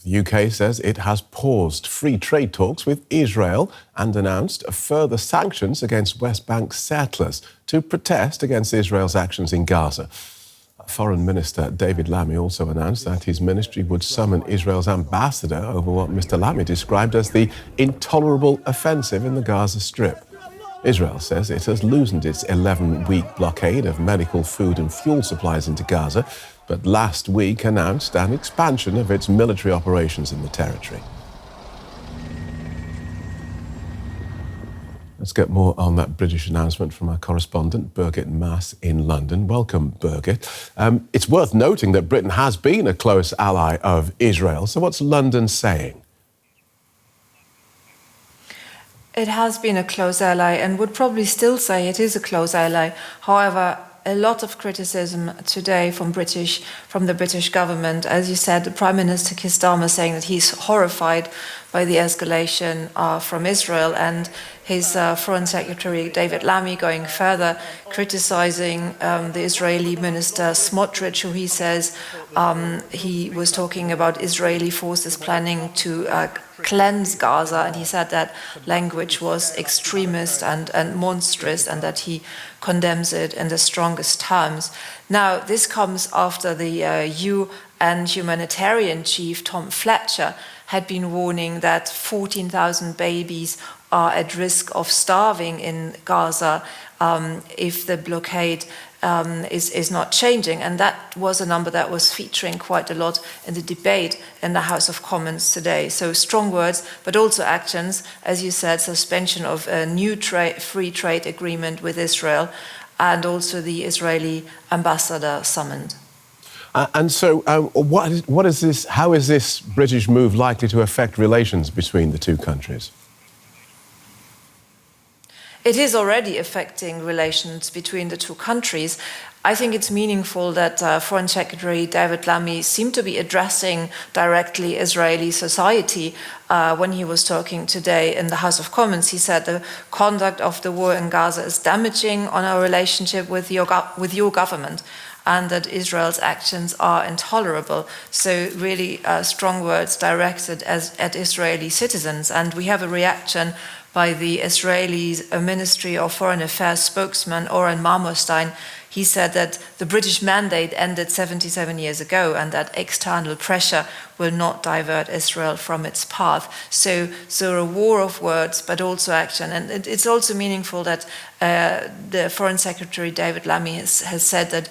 The UK says it has paused free trade talks with Israel and announced further sanctions against West Bank settlers to protest against Israel's actions in Gaza. Foreign Minister David Lammy also announced that his ministry would summon Israel's ambassador over what Mr. Lammy described as the intolerable offensive in the Gaza Strip. Israel says it has loosened its 11-week blockade of medical, food and fuel supplies into Gaza, but last week announced an expansion of its military operations in the territory. Let's get more on that British announcement from our correspondent, Birgit Maass in London. Welcome, Birgit. It's worth noting that Britain has been a close ally of Israel, so what's London saying? It has been a close ally and would probably still say it is a close ally. However, a lot of criticism today from the British government. As you said, the Prime Minister Keir Starmer saying that he's horrified by the escalation from Israel, and his Foreign Secretary David Lammy going further, criticizing the Israeli Minister Smotrich, who he says he was talking about Israeli forces planning to cleanse Gaza, and he said that language was extremist and monstrous, and that he condemns it in the strongest terms. Now, this comes after the UN humanitarian chief, Tom Fletcher, had been warning that 14,000 babies are at risk of starving in Gaza if the blockade is not changing. And that was a number that was featuring quite a lot in the debate in the House of Commons today. So strong words, but also actions. As you said, suspension of a new free trade agreement with Israel, and also the Israeli ambassador summoned. And so what is this? How is this British move likely to affect relations between the two countries? It is already affecting relations between the two countries. I think it's meaningful that Foreign Secretary David Lammy seemed to be addressing directly Israeli society when he was talking today in the House of Commons. He said the conduct of the war in Gaza is damaging on our relationship with your government, and that Israel's actions are intolerable. So really strong words directed at Israeli citizens. And we have a reaction by the Israeli Ministry of Foreign Affairs spokesman, Oren Marmorstein. He said that the British mandate ended 77 years ago, and that external pressure will not divert Israel from its path. So a war of words, but also action. And it's also meaningful that the Foreign Secretary David Lammy has said that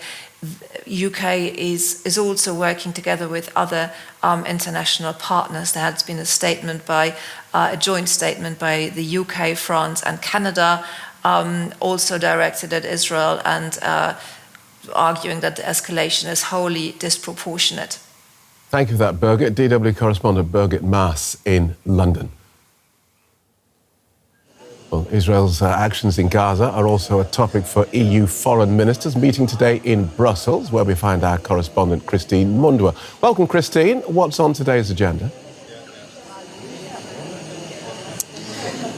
UK is also working together with other international partners. There has been a joint statement by the UK, France and Canada, also directed at Israel, and arguing that the escalation is wholly disproportionate. Thank you for that, Birgit. DW correspondent Birgit Maass in London. Well, Israel's actions in Gaza are also a topic for EU foreign ministers meeting today in Brussels, where we find our correspondent Christine Mhundwa. Welcome, Christine. What's on today's agenda?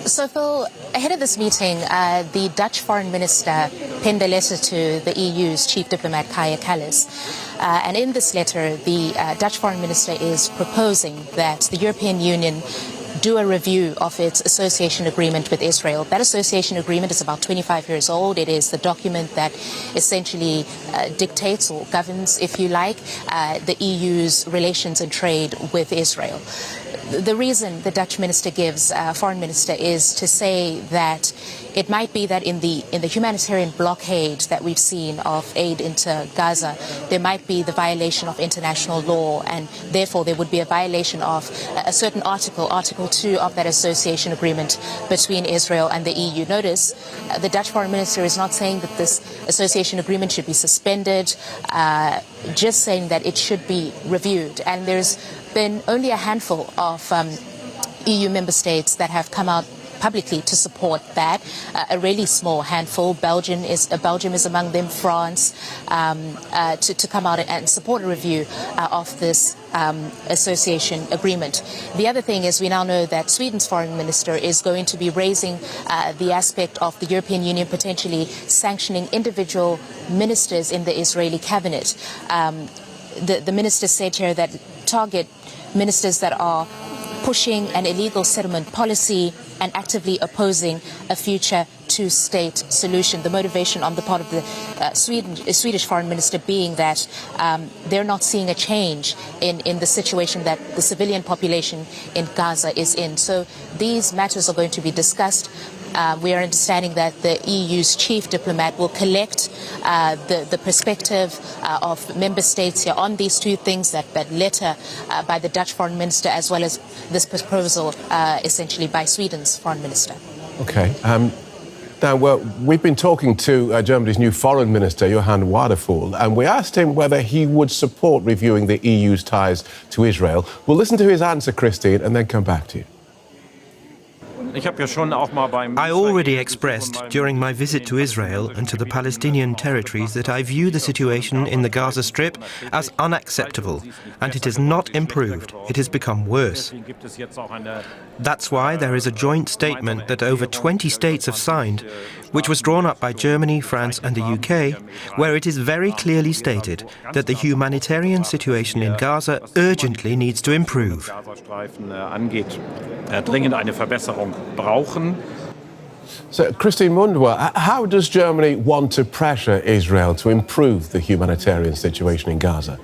So, Phil, ahead of this meeting, the Dutch foreign minister penned a letter to the EU's chief diplomat, Kaja Kallas. And in this letter, the Dutch foreign minister is proposing that the European Union do a review of its association agreement with Israel. That association agreement is about 25 years old. It is the document that essentially dictates or governs, if you like, the EU's relations and trade with Israel. The reason the Dutch minister gives, foreign minister, is to say that it might be that in the humanitarian blockade that we've seen of aid into Gaza, there might be the violation of international law, and therefore there would be a violation of a certain article, Article 2 of that association agreement between Israel and the EU. Notice, the Dutch foreign minister is not saying that this association agreement should be suspended, just saying that it should be reviewed. And there's been only a handful of EU member states that have come out publicly to support that, a really small handful. Belgium is among them, France, to come out and support a review of this association agreement. The other thing is, we now know that Sweden's foreign minister is going to be raising the aspect of the European Union potentially sanctioning individual ministers in the Israeli cabinet. The minister said here that target ministers that are pushing an illegal settlement policy and actively opposing a future two-state solution. The motivation on the part of the Swedish foreign minister being that they're not seeing a change in the situation that the civilian population in Gaza is in. So these matters are going to be discussed. We are understanding that the EU's chief diplomat will collect the perspective of member states here on these two things, that letter by the Dutch foreign minister as well as this proposal essentially by Sweden's foreign minister. Okay. Now, we've been talking to Germany's new foreign minister, Johann Wadephul, and we asked him whether he would support reviewing the EU's ties to Israel. We'll listen to his answer, Christine, and then come back to you. I already expressed during my visit to Israel and to the Palestinian territories that I view the situation in the Gaza Strip as unacceptable, and it has not improved. It has become worse. That's why there is a joint statement that over 20 states have signed, which was drawn up by Germany, France and the UK, where it is very clearly stated that the humanitarian situation in Gaza urgently needs to improve. So, Christine Mhundwa, how does Germany want to pressure Israel to improve the humanitarian situation in Gaza?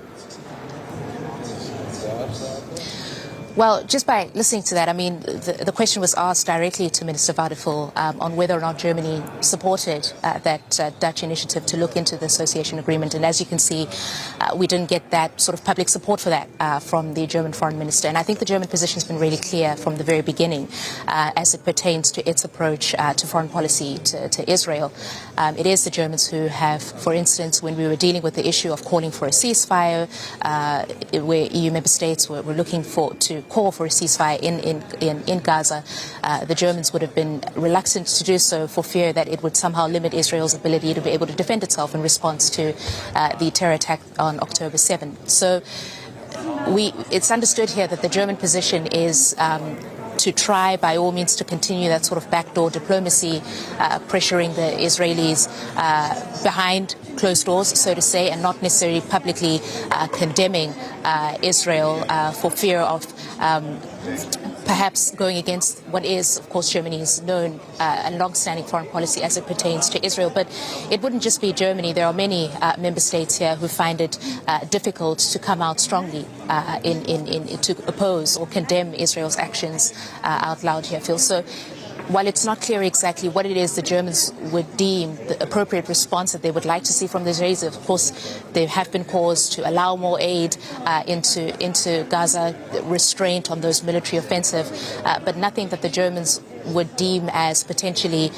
Well, just by listening to that, I mean, the question was asked directly to Minister Wadephul on whether or not Germany supported that Dutch initiative to look into the association agreement. And as you can see, we didn't get that sort of public support for that from the German foreign minister. And I think the German position has been really clear from the very beginning as it pertains to its approach to foreign policy to Israel. It is the Germans who have, for instance, when we were dealing with the issue of calling for a ceasefire, where EU member states were looking to call for a ceasefire in Gaza, the Germans would have been reluctant to do so for fear that it would somehow limit Israel's ability to be able to defend itself in response to the terror attack on October 7. So it's understood here that the German position is to try by all means to continue that sort of backdoor diplomacy, pressuring the Israelis behind closed doors, so to say, and not necessarily publicly condemning Israel for fear of perhaps going against what is, of course, Germany's known and long-standing foreign policy as it pertains to Israel. But it wouldn't just be Germany. There are many member states here who find it difficult to come out strongly to oppose or condemn Israel's actions out loud here, Phil. So while it's not clear exactly what it is the Germans would deem the appropriate response that they would like to see from the Israelis, of course, there have been calls to allow more aid into Gaza, restraint on those military offensive, but nothing that the Germans would deem as potentially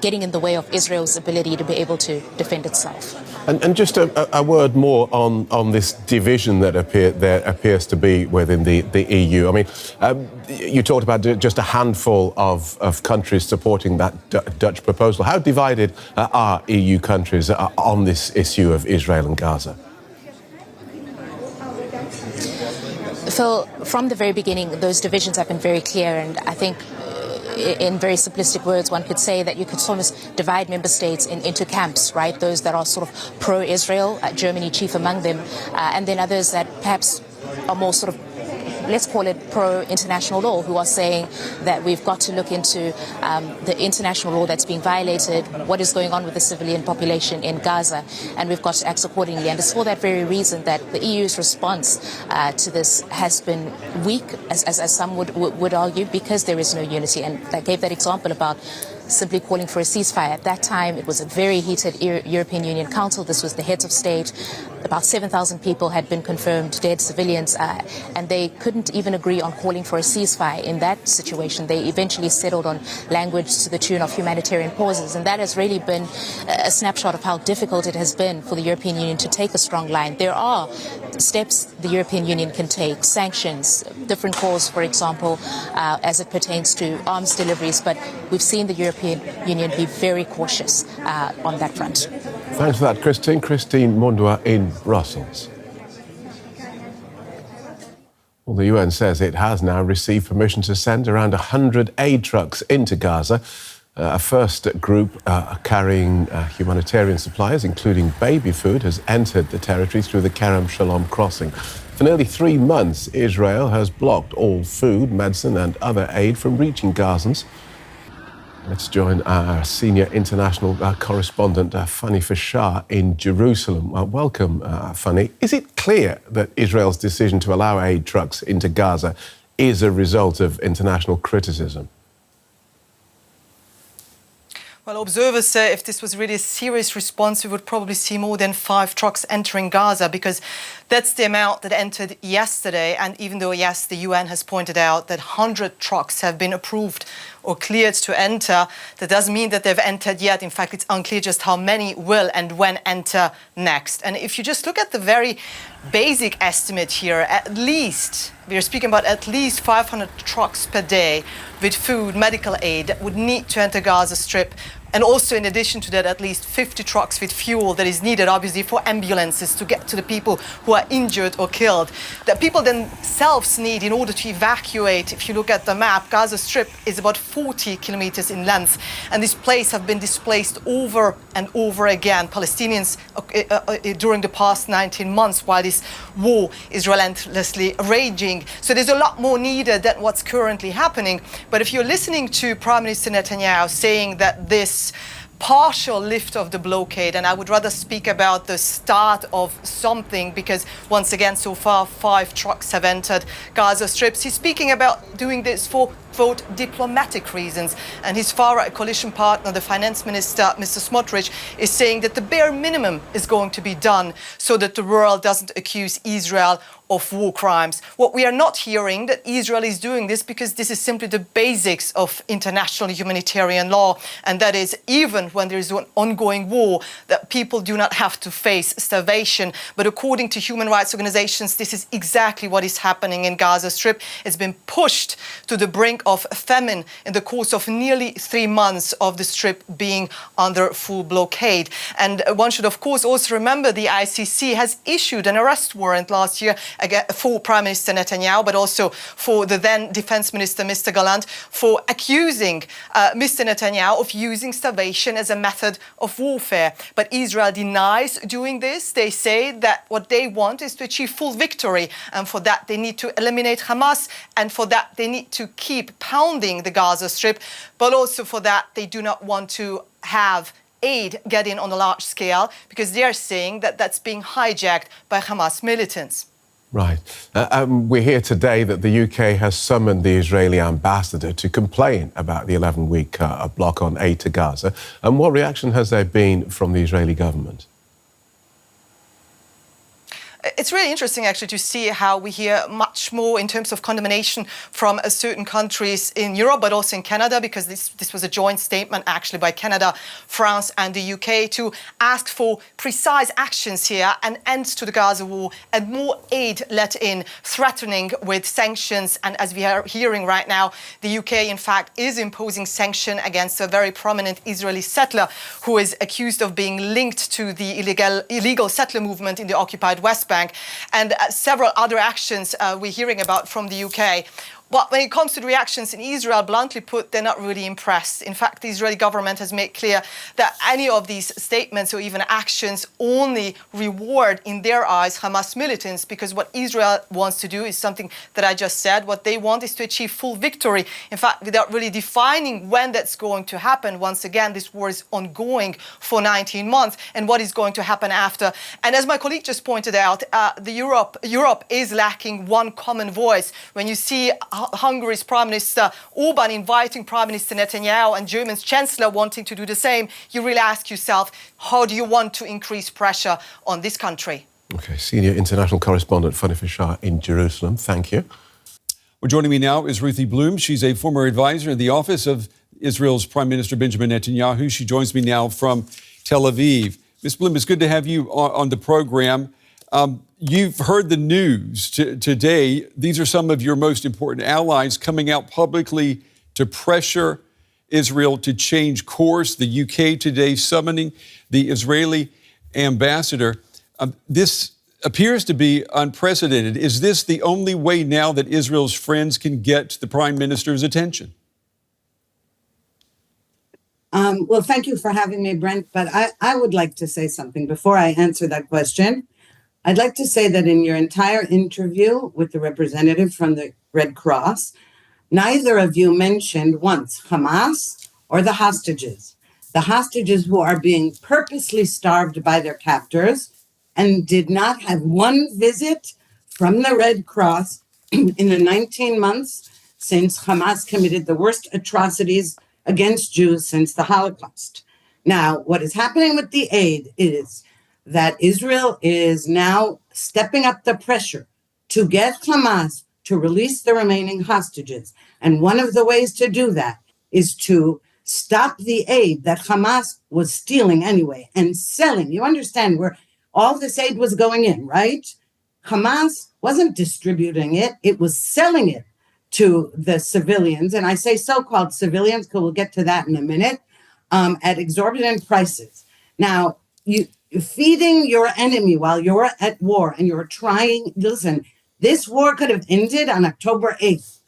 getting in the way of Israel's ability to be able to defend itself. And just a word more on this division that appears to be within the EU. I mean, you talked about just a handful of countries supporting that Dutch proposal. How divided are EU countries on this issue of Israel and Gaza? Phil, from the very beginning, those divisions have been very clear, and I think in very simplistic words, one could say that you could almost divide member states into camps, right? Those that are sort of pro-Israel, Germany chief among them, and then others that perhaps are more sort of, let's call it pro-international law, who are saying that we've got to look into the international law that's being violated, what is going on with the civilian population in Gaza, and we've got to act accordingly. And it's for that very reason that the EU's response to this has been weak, as some would argue, because there is no unity. And I gave that example about simply calling for a ceasefire. At that time, it was a very heated European Union Council. This was the heads of state. About 7,000 people had been confirmed dead, civilians, and they couldn't even agree on calling for a ceasefire. In that situation, they eventually settled on language to the tune of humanitarian pauses, and that has really been a snapshot of how difficult it has been for the European Union to take a strong line. There are steps the European Union can take, sanctions, different calls, for example, as it pertains to arms deliveries, but we've seen the European Union be very cautious on that front. Thanks for that, Christine. Christine Mhundwa in Brussels. Well, the UN says it has now received permission to send around 100 aid trucks into Gaza. A first group carrying humanitarian supplies, including baby food, has entered the territory through the Kerem Shalom crossing. For nearly 3 months, Israel has blocked all food, medicine and other aid from reaching Gazans. Let's join our senior international correspondent, Fanny Fascar, in Jerusalem. Welcome, Fanny. Is it clear that Israel's decision to allow aid trucks into Gaza is a result of international criticism? Well, observers say if this was really a serious response, we would probably see more than 5 trucks entering Gaza, because that's the amount that entered yesterday. And even though, yes, the UN has pointed out that 100 trucks have been approved or cleared to enter, that doesn't mean that they've entered yet. In fact, it's unclear just how many will and when enter next. And if you just look at the very basic estimate here, we're speaking about at least 500 trucks per day with food, medical aid that would need to enter Gaza Strip. And also, in addition to that, at least 50 trucks with fuel that is needed, obviously, for ambulances to get to the people who are injured or killed, that people themselves need in order to evacuate. If you look at the map, Gaza Strip is about 40 kilometers in length, and this place have been displaced over and over again. Palestinians during the past 19 months, while this war is relentlessly raging. So there's a lot more needed than what's currently happening. But if you're listening to Prime Minister Netanyahu saying that this partial lift of the blockade, and I would rather speak about the start of something, because once again, so far 5 trucks have entered Gaza Strips. He's speaking about doing this for quote diplomatic reasons, and his far-right coalition partner, the finance minister, Mr. Smotrich, is saying that the bare minimum is going to be done so that the world doesn't accuse Israel of war crimes. What we are not hearing, that Israel is doing this because this is simply the basics of international humanitarian law, and that is, even when there is an ongoing war, that people do not have to face starvation. But according to human rights organizations, this is exactly what is happening in Gaza Strip. It's been pushed to the brink of famine in the course of nearly 3 months of the Strip being under full blockade. And one should, of course, also remember the ICC has issued an arrest warrant last year for Prime Minister Netanyahu, but also for the then Defense Minister, Mr. Gallant, for accusing Mr. Netanyahu of using starvation as a method of warfare. But Israel denies doing this. They say that what they want is to achieve full victory, and for that they need to eliminate Hamas, and for that they need to keep pounding the Gaza Strip, but also for that they do not want to have aid get in on a large scale, because they are saying that that's being hijacked by Hamas militants. Right. We hear today that the UK has summoned the Israeli ambassador to complain about the 11-week block on aid to Gaza. And what reaction has there been from the Israeli government? It's really interesting, actually, to see how we hear much more in terms of condemnation from certain countries in Europe, but also in Canada, because this was a joint statement, actually, by Canada, France and the UK to ask for precise actions here, an end to the Gaza war, and more aid let in, threatening with sanctions. And as we are hearing right now, the UK, in fact, is imposing sanctions against a very prominent Israeli settler who is accused of being linked to the illegal settler movement in the occupied West Bank, and several other actions we're hearing about from the UK. But when it comes to the reactions in Israel, bluntly put, they're not really impressed. In fact, the Israeli government has made clear that any of these statements or even actions only reward, in their eyes, Hamas militants, because what Israel wants to do is something that I just said. What they want is to achieve full victory. In fact, without really defining when that's going to happen. Once again, this war is ongoing for 19 months, and what is going to happen after. And as my colleague just pointed out, Europe is lacking one common voice. When you see Hungary's Prime Minister Orban inviting Prime Minister Netanyahu and German's Chancellor wanting to do the same, you really ask yourself, how do you want to increase pressure on this country? OK, senior international correspondent Fanny Fascar in Jerusalem. Thank you. Well, joining me now is Ruthie Blum. She's a former advisor in the office of Israel's Prime Minister Benjamin Netanyahu. She joins me now from Tel Aviv. Ms. Blum, it's good to have you on the program. You've heard the news today. These are some of your most important allies coming out publicly to pressure Israel to change course. The UK today summoning the Israeli ambassador. This appears to be unprecedented. Is this the only way now that Israel's friends can get the Prime Minister's attention? Well, thank you for having me, Brent. But I would like to say something before I answer that question. I'd like to say that in your entire interview with the representative from the Red Cross, neither of you mentioned once Hamas or the hostages who are being purposely starved by their captors, and did not have one visit from the Red Cross in the 19 months since Hamas committed the worst atrocities against Jews since the Holocaust. Now, what is happening with the aid is that Israel is now stepping up the pressure to get Hamas to release the remaining hostages. And one of the ways to do that is to stop the aid that Hamas was stealing anyway and selling. You understand where all this aid was going in, right? Hamas wasn't distributing it, it was selling it to the civilians. And I say so-called civilians, because we'll get to that in a minute, at exorbitant prices. Now, you're feeding your enemy while you're at war and you're trying, listen, this war could have ended on October 8th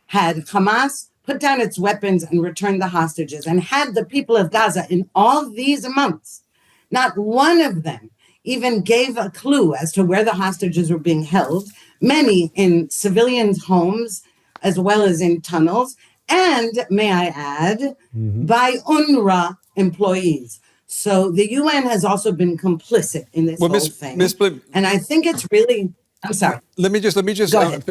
had Hamas put down its weapons and returned the hostages, and had the people of Gaza in all these months, not one of them even gave a clue as to where the hostages were being held, many in civilians' homes as well as in tunnels, and, may I add, by UNRWA employees. So the UN has also been complicit in this whole thing. Ms. Blum, and I think it's really, I'm sorry. Let me just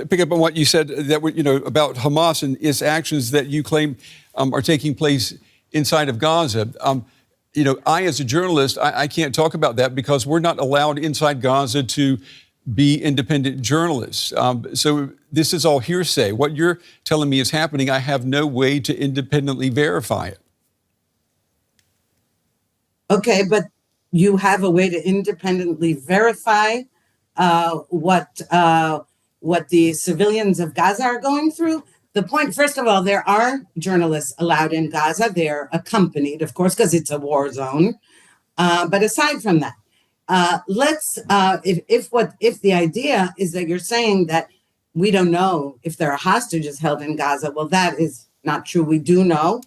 pick up on what you said that about Hamas and its actions that you claim are taking place inside of Gaza. I, as a journalist, I can't talk about that because we're not allowed inside Gaza to be independent journalists. So this is all hearsay. What you're telling me is happening. I have no way to independently verify it. Okay, but you have a way to independently verify what the civilians of Gaza are going through. The point, first of all, there are journalists allowed in Gaza. They're accompanied, of course, because it's a war zone. But aside from that, if the idea is that you're saying that we don't know if there are hostages held in Gaza, well, that is not true. We do know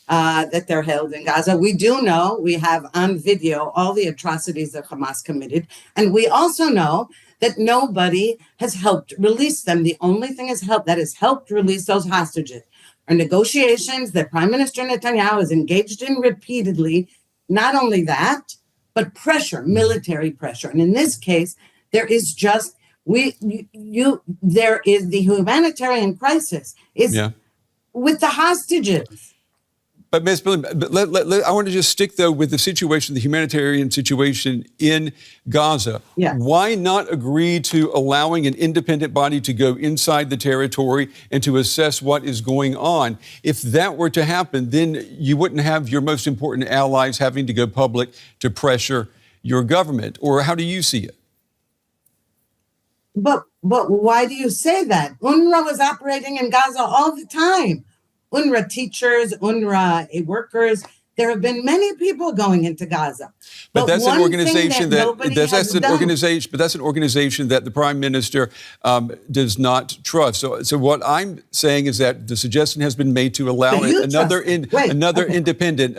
that they're held in Gaza. We do know, we have on video all the atrocities that Hamas committed. And we also know that nobody has helped release them. The only thing that has helped release those hostages are negotiations that Prime Minister Netanyahu has engaged in repeatedly. Not only that, but pressure, military pressure. And in this case, there is just, there is the humanitarian crisis with the hostages. But Ms. Blum, I want to just stick, though, with the situation, the humanitarian situation in Gaza. Yeah. Why not agree to allowing an independent body to go inside the territory and to assess what is going on? If that were to happen, then you wouldn't have your most important allies having to go public to pressure your government. Or how do you see it? But why do you say that? UNRWA was operating in Gaza all the time. UNRWA teachers, UNRWA workers. There have been many people going into Gaza. But that's an organization that's an organization that the Prime Minister does not trust. So what I'm saying is that the suggestion has been made to allow another independent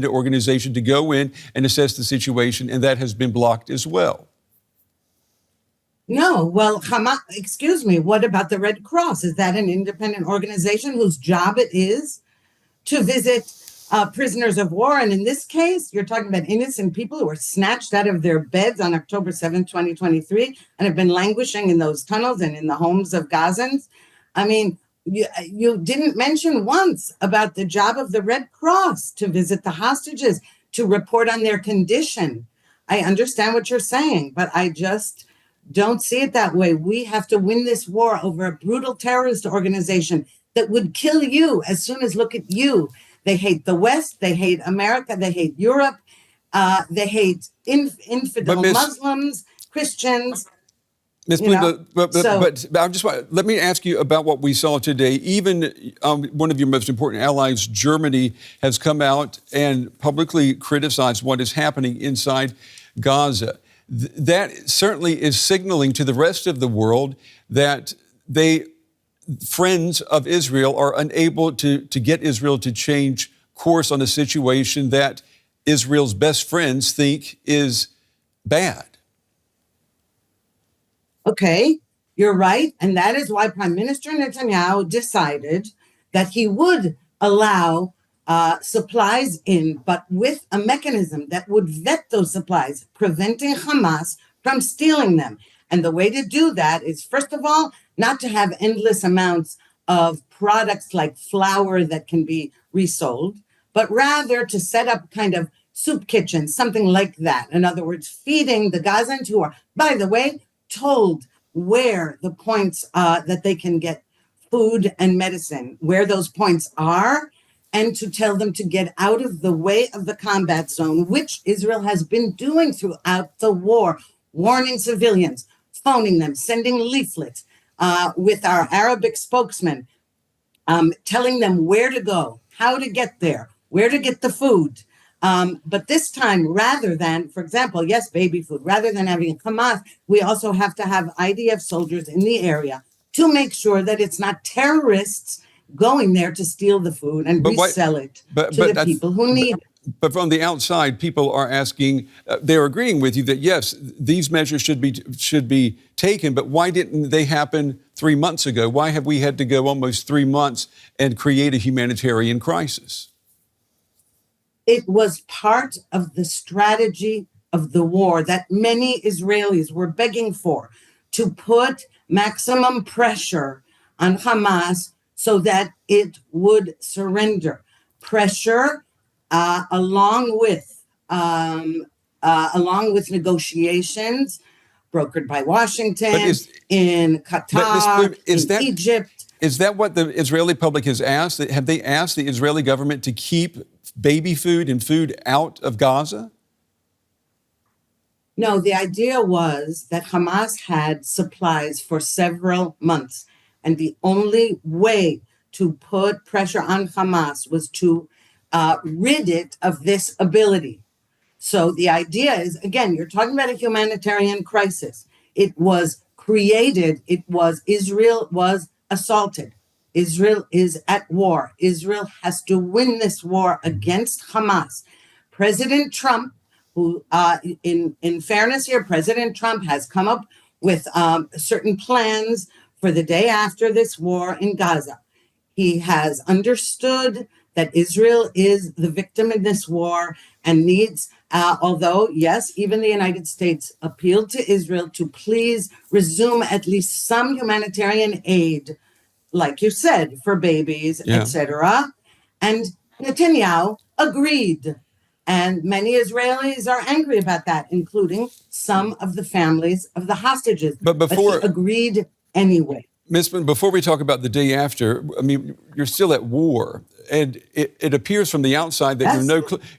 organization to go in and assess the situation, and that has been blocked as well. No, well, Hamas, excuse me, what about the Red Cross? Is that an independent organization whose job it is to visit prisoners of war? And in this case, you're talking about innocent people who were snatched out of their beds on October 7th, 2023, and have been languishing in those tunnels and in the homes of Gazans. I mean, you didn't mention once about the job of the Red Cross to visit the hostages, to report on their condition. I understand what you're saying, but I just don't see it that way. We have to win this war over a brutal terrorist organization that would kill you as soon as look at you. They hate the West, they hate America, they hate Europe, they hate infidel Muslims, Christians. Ms. Blum, let me ask you about what we saw today. Even one of your most important allies, Germany, has come out and publicly criticized what is happening inside Gaza. That certainly is signaling to the rest of the world that friends of Israel are unable to get Israel to change course on a situation that Israel's best friends think is bad. Okay, you're right. And that is why Prime Minister Netanyahu decided that he would allow supplies in, but with a mechanism that would vet those supplies, preventing Hamas from stealing them. And the way to do that is, first of all, not to have endless amounts of products like flour that can be resold, but rather to set up kind of soup kitchens, something like that. In other words, feeding the Gazans who are, by the way, told where the points that they can get food and medicine, where those points are, and to tell them to get out of the way of the combat zone, which Israel has been doing throughout the war, warning civilians, phoning them, sending leaflets with our Arabic spokesman, telling them where to go, how to get there, where to get the food. But this time, rather than, for example, yes, baby food, rather than having Hamas, we also have to have IDF soldiers in the area to make sure that it's not terrorists going there to steal the food and resell it to the people who need it. But from the outside, people are asking, they're agreeing with you that, yes, these measures should be taken, but why didn't they happen 3 months ago? Why have we had to go almost 3 months and create a humanitarian crisis? It was part of the strategy of the war that many Israelis were begging for, to put maximum pressure on Hamas so that it would surrender. Pressure along with negotiations brokered by Washington, in Qatar, in Egypt. Is that what the Israeli public has asked? Have they asked the Israeli government to keep baby food and food out of Gaza? No, the idea was that Hamas had supplies for several months. And the only way to put pressure on Hamas was to rid it of this ability. So the idea is, again, you're talking about a humanitarian crisis. It was created, Israel was assaulted. Israel is at war. Israel has to win this war against Hamas. President Trump, who, in fairness here, President Trump has come up with certain plans for the day after this war in Gaza. He has understood that Israel is the victim in this war and needs, although, yes, even the United States appealed to Israel to please resume at least some humanitarian aid, like you said, for babies, etc. And Netanyahu agreed. And many Israelis are angry about that, including some of the families of the hostages. But he agreed anyway. Ms. Blum, before we talk about the day after, I mean, you're still at war. And it appears from the outside that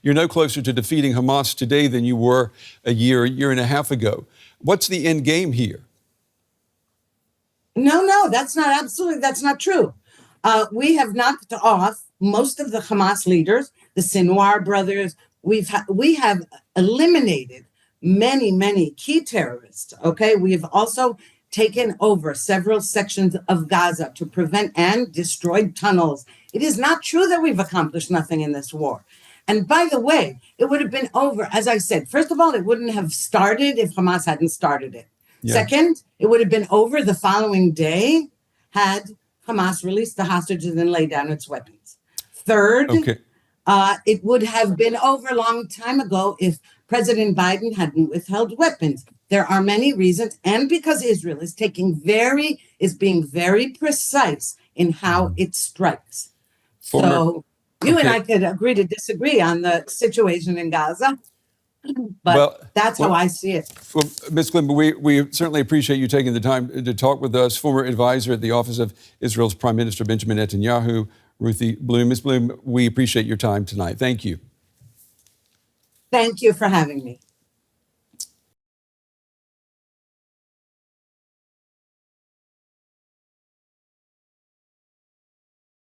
you're no closer to defeating Hamas today than you were a year and a half ago. What's the end game here? No, that's not true. We have knocked off most of the Hamas leaders, the Sinwar brothers. We have eliminated many key terrorists. Okay, we have also taken over several sections of Gaza to prevent and destroyed tunnels. It is not true that we've accomplished nothing in this war. And by the way, it would have been over, as I said, first of all, it wouldn't have started if Hamas hadn't started it. Yeah. Second, it would have been over the following day had Hamas released the hostages and laid down its weapons. Third, it would have been over a long time ago if President Biden hadn't withheld weapons. There are many reasons, and because Israel is being very precise in how it strikes. So you and I could agree to disagree on the situation in Gaza, but that's how I see it. Well, Ms. Blum, we certainly appreciate you taking the time to talk with us. Former advisor at the office of Israel's Prime Minister Benjamin Netanyahu, Ruthie Blum. Ms. Blum, we appreciate your time tonight. Thank you. Thank you for having me.